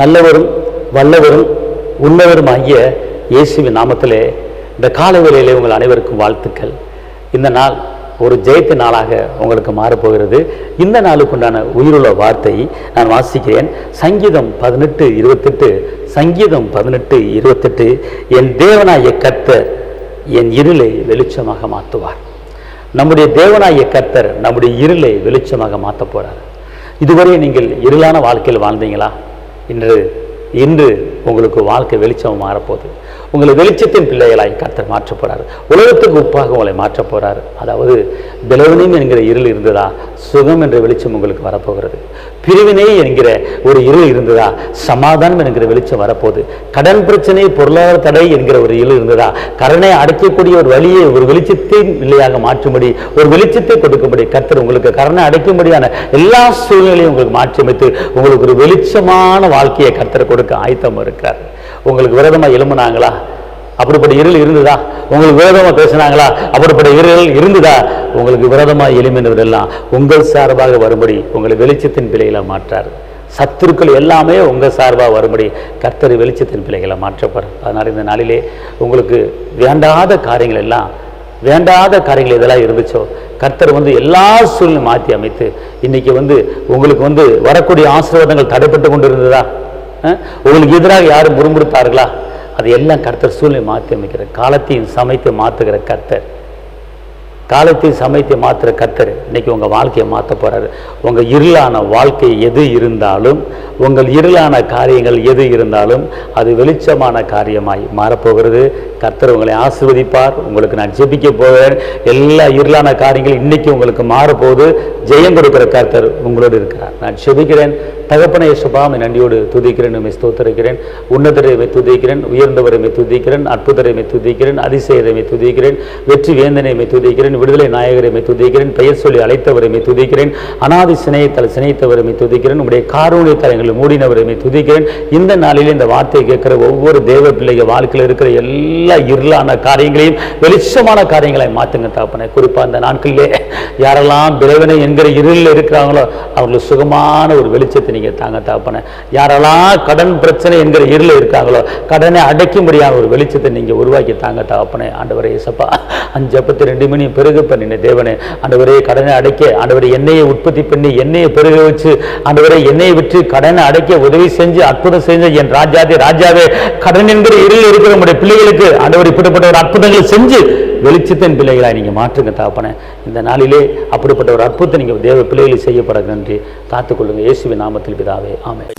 நல்லவரும் வல்லவரும் உன்னவரும் ஆகிய இயேசுவின் நாமத்திலே இந்த காலை வேளையிலே உங்கள் அனைவருக்கும் வாழ்த்துக்கள். இந்த நாள் ஒரு ஜெயத்தின் நாளாக உங்களுக்கு மாறப்போகிறது. இந்த நாளுக்குண்டான உயிருள்ள வார்த்தை நான் வாசிக்கிறேன். சங்கீதம் 18:28. சங்கீதம் 18:28. என் தேவனாகிய கர்த்தர் என் இருளை வெளிச்சமாக மாற்றுவார். நம்முடைய தேவனாகிய கர்த்தர் நம்முடைய இருளை வெளிச்சமாக மாற்ற போறார். இதுவரை நீங்கள் இருளான வாழ்க்கையில் வாழ்ந்தீங்களா? இன்று உங்களுக்கு வாழ்க்கை வெளிச்சம் மாறப்போகுது. உங்களை வெளிச்சத்தின் பிள்ளைகளாய் கர்த்தர் மாற்றப் போறார். உலகத்துக்கு உப்பாக உங்களை மாற்றப் போறார். அதாவது பலவீனம் என்கிற இருள் இருந்ததா, சுகம் என்ற வெளிச்சம் உங்களுக்கு வரப்போகிறது. பிரிவினை என்கிற ஒரு இருள் இருந்ததா, சமாதானம் என்கிற வெளிச்சம் வரப்போகுது. கடன் பிரச்சனை, பொருளாதார தடை என்கிற ஒரு இருள் இருந்ததா, கடனை அடைக்கக்கூடிய ஒரு வழியை ஒரு வெளிச்சத்தின் பிள்ளையாக மாற்றும்படி, ஒரு வெளிச்சத்தை கொடுக்கும்படி கர்த்தர் உங்களுக்கு கடனை அடைக்கும்படியான எல்லா சூழ்நிலையும் உங்களுக்கு மாற்றியமைத்து உங்களுக்கு ஒரு வெளிச்சமான வாழ்க்கையை கர்த்தர் கொடுக்க ஆயத்தம் இருக்கிறார். உங்களுக்கு விரோதமாக எழும்புனாங்களா? அப்படிப்பட்ட இருள் இருந்ததா? உங்களுக்கு விரோதமாக பேசினாங்களா? அப்படிப்பட்ட இருள் இருந்ததா? உங்களுக்கு விரோதமாக எழும்பினவரெல்லாம் உங்கள் சார்பாக வரும்படி உங்களை வெளிச்சத்தின் பிள்ளைகளை மாற்றார். சத்துருக்கள் எல்லாமே உங்கள் சார்பாக வரும்படி கர்த்தர் வெளிச்சத்தின் பிள்ளைகளை மாற்றப்படுறார். அதனால் இந்த நாளிலே உங்களுக்கு வேண்டாத காரியங்கள் இதெல்லாம் இருந்துச்சோ கர்த்தர் எல்லா சூழ்நிலையும் மாற்றி அமைத்து இன்னைக்கு உங்களுக்கு வரக்கூடிய ஆசீர்வாதங்கள் தடைப்பட்டு கொண்டு இருந்ததா? உங்களுக்கு எதிராக யாரும் முறுமுறுத்தார்களா? அது எல்லாம் கர்த்தர் சூழ்நிலை மாற்றி அமைக்கிற காலத்தையும் சமைத்து மாற்றுகிற கர்த்தர், காலத்தையும் சமைத்து மாற்றுகிற கர்த்தர் இன்னைக்கு உங்கள் வாழ்க்கையை மாற்ற போறாரு. உங்கள் இருளான வாழ்க்கை எது இருந்தாலும், உங்கள் இருளான காரியங்கள் எது இருந்தாலும் அது வெளிச்சமான காரியமாய் மாறப்போகிறது. கர்த்தர் உங்களை ஆசீர்வதிப்பார். உங்களுக்கு நான் ஜெபிக்க போகிறேன். எல்லா இருளான காரியங்கள் இன்னைக்கு உங்களுக்கு மாறப்போகுது. ஜெயம் கொடுக்கிற கர்த்தர் உங்களோடு இருக்கிறார். நான் ஜெபிக்கிறேன். தகப்பனை சுபாமை நன்றியோடு துதிக்கிறேன், ஸ்தோத்திரிக்கிறேன். உன்னதரை துதிக்கிறேன், உயர்ந்தவரை துதிக்கிறேன், அற்புதரை துதிக்கிறேன், அதிசயரை துதிக்கிறேன், வெற்றி வேந்தனை துதிக்கிறேன், விடுதலை நாயகரை துதிக்கிறேன், பெயர் சொல்லி அழைத்தவரை துதிக்கிறேன், அனாதி சினையத்தால் சினைத்தவரை துதிக்கிறேன், உடைய காரூணிய தலங்களை மூடினவரை துதிக்கிறேன். இந்த நாளில் இந்த வார்த்தையை கேட்கிற ஒவ்வொரு தேவ பிள்ளைகள் வாழ்க்கையில் இருக்கிற எல்லா இருளான காரியங்களையும் வெளிச்சமான காரியங்களை மாற்றுங்க தகப்பனே. குறிப்பாக அந்த நாட்களிலே யாரெல்லாம் பிறவினை என்கிற இருளில் இருக்கிறாங்களோ அவர்களுக்கு சுகமான ஒரு வெளிச்சத்தை நீங்க தாங்க தகப்பனே. யாரெல்லாம் கடன் பிரச்சனை என்கிற இருளில் இருக்காங்களோ கடனை அடைக்கும்படியான ஒரு வெளிச்சத்தை நீங்க உருவாக்கி தாங்க தகப்பனே. ஆண்டவரே இயேசப்பா, 5:42 மணி பெருக பண்ணின தேவனே, ஆண்டவரே கடனை அடைக்க, ஆண்டவரே எண்ணெயை உற்பத்தி பண்ணி எண்ணெயை பெருக வச்சு, ஆண்டவரே எண்ணெயை விற்று கடனை அடைக்க உதவி செஞ்சு அற்புதம் செஞ்சு என் ராஜாவே கடன் என்கிற இருளில் இருக்கிற உங்களுடைய பிள்ளைகளுக்கு ஆண்டவர் இப்படிப்பட்ட ஒரு அற்புதங்களை செஞ்சு வெளிச்சத்தின் பிள்ளைகளாய் நீங்க மாற்றுங்க தகப்பனே. இந்த நாளிலே அப்படிப்பட்ட ஒரு அற்புதத்தை நீங்க தேவ பிள்ளைகளை செய்யப்பட நன்றி. காத்துக்கொள்ளுங்க இயேசுவின் நாமத்தில் பிதாவே, ஆமென்.